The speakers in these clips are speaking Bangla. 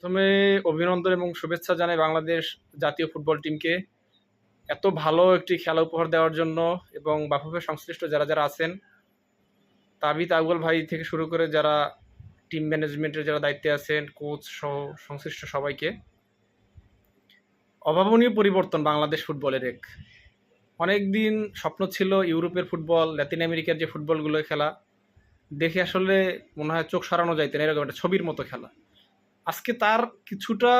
প্রথমে অভিনন্দন এবং শুভেচ্ছা জানাই বাংলাদেশ জাতীয় ফুটবল টিমকে এত ভালো একটি খেলা উপহার দেওয়ার জন্য এবং বাফুফে সংশ্লিষ্ট যারা যারা আছেন, তাবিথ আউয়াল ভাই থেকে শুরু করে যারা টিম ম্যানেজমেন্টের যারা দায়িত্বে আছেন, কোচ সহ সংশ্লিষ্ট সবাইকে। অভাবনীয় পরিবর্তন বাংলাদেশ ফুটবলের অনেক দিন স্বপ্ন ছিল ইউরোপের ফুটবল, লাতিন আমেরিকার যে ফুটবলগুলো খেলা দেখে আসলে মনে হয় চোখ সরানো যাইতেন, এরকম একটা ছবির মতো খেলা। আজকে তার কিছুটা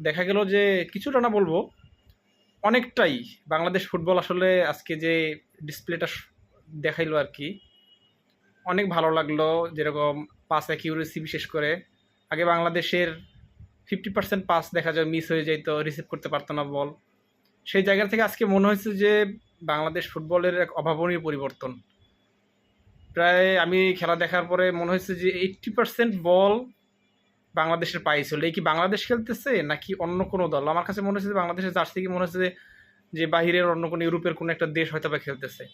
দেখা গেল যে কিছুটা না বলবো, অনেকটাই বাংলাদেশ ফুটবল আসলে আজকে যে ডিসপ্লেটা দেখাইলো আর কি, অনেক ভালো লাগলো। যেরকম পাস অ্যাকিউরেসি, বিশেষ করে আগে বাংলাদেশের 50% পাস দেখা যায় মিস হয়ে যাইতো, রিসিভ করতে পারতো না বল। সেই জায়গা থেকে আজকে মনে হয়েছে যে বাংলাদেশ ফুটবলের এক অভাবনীয় পরিবর্তন। প্রায় আমি খেলা দেখার পরে মনে হয়েছে যে 80% বল বাংলাদেশের পাইছিল। এই কি বাংলাদেশ খেলতেছে নাকি অন্য কোনো দল? আমার কাছে মনে হচ্ছে যে বাংলাদেশের জার্সি কি মনে হচ্ছে যে বাহিরের অন্য কোনো ইউরোপের কোনো একটা দেশ হয়তো বা খেলতেছে।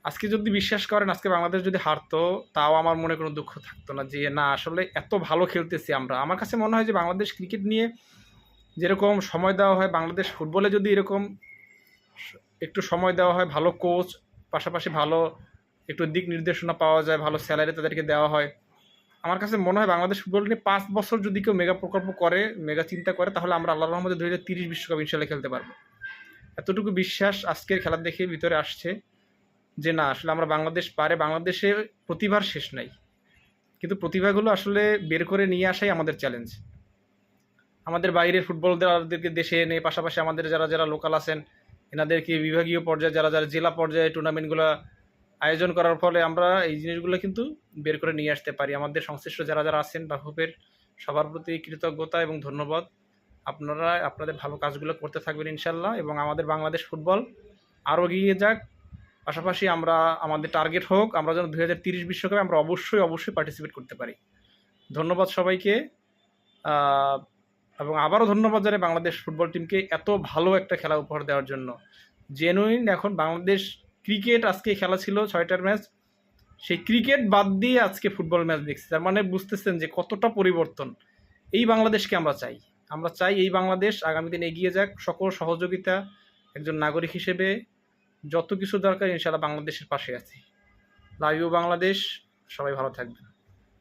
আজকে যদি বিশ্বাস করেন, আজকে বাংলাদেশ যদি হারতো তাও আমার মনে কোনো দুঃখ থাকতো না, যে না আসলে এত ভালো খেলতেছি আমরা। আমার কাছে মনে হয় যে বাংলাদেশ ক্রিকেট নিয়ে যেরকম সময় দেওয়া হয়, বাংলাদেশ ফুটবলে যদি এরকম একটু সময় দেওয়া হয়, ভালো কোচ, পাশাপাশি ভালো একটু দিক নির্দেশনা পাওয়া যায়, ভালো স্যালারি তাদেরকে দেওয়া হয়, আমার কাছে মনে হয় বাংলাদেশ ফুটবল নিয়ে 5 বছর যদি কেউ মেগা প্রকল্প করে, মেগা চিন্তা করে, তাহলে আমরা আল্লাহর রহমতে 2030 বিশ্বকাপ ইনশাল্লাহ খেলতে পারবো। এতটুকু বিশ্বাস আজকের খেলা দেখে ভিতরে আসছে যে না আসলে আমরা বাংলাদেশ পারে। বাংলাদেশের প্রতিভার শেষ নাই, কিন্তু প্রতিভাগুলো আসলে বের করে নিয়ে আসাই আমাদের চ্যালেঞ্জ। আমাদের বাইরের ফুটবলারদেরকে দেশে এনে, পাশাপাশি আমাদের যারা যারা লোকাল আছেন এনাদেরকে বিভাগীয় পর্যায়ে, যারা যারা জেলা পর্যায়ে টুর্নামেন্টগুলো আয়োজন করার ফলে আমরা এই জিনিসগুলো কিন্তু বের করে নিয়ে আসতে পারি। আমাদের সংশ্লিষ্ট যারা যারা আছেন বাফুফের সবার প্রতি কৃতজ্ঞতা এবং ধন্যবাদ। আপনারা আপনাদের ভালো কাজগুলো করতে থাকবেন ইনশাল্লাহ, এবং আমাদের বাংলাদেশ ফুটবল আরও এগিয়ে যাক। পাশাপাশি আমরা আমাদের টার্গেট হোক আমরা যেন 2030 বিশ্বকাপে আমরা অবশ্যই অবশ্যই পার্টিসিপেট করতে পারি। ধন্যবাদ সবাইকে। এবং আবারও ধন্যবাদ জানাই বাংলাদেশ ফুটবল টিমকে এত ভালো একটা খেলা উপহার দেওয়ার জন্য। জেনুইন এখন বাংলাদেশ ক্রিকেট, আজকে খেলা ছিল 6টার ম্যাচ, সেই ক্রিকেট বাদ দিয়ে আজকে ফুটবল ম্যাচ দেখছি। তার মানে বুঝতেছেন যে কতটা পরিবর্তন। এই বাংলাদেশকে আমরা চাই। আমরা চাই এই বাংলাদেশ আগামী দিন এগিয়ে যাক। সকল সহযোগিতা একজন নাগরিক হিসেবে যত কিছু দরকার ইনশাআল্লাহ বাংলাদেশের পাশে আছি। Love you Bangladesh. সবাই ভালো থাকবেন।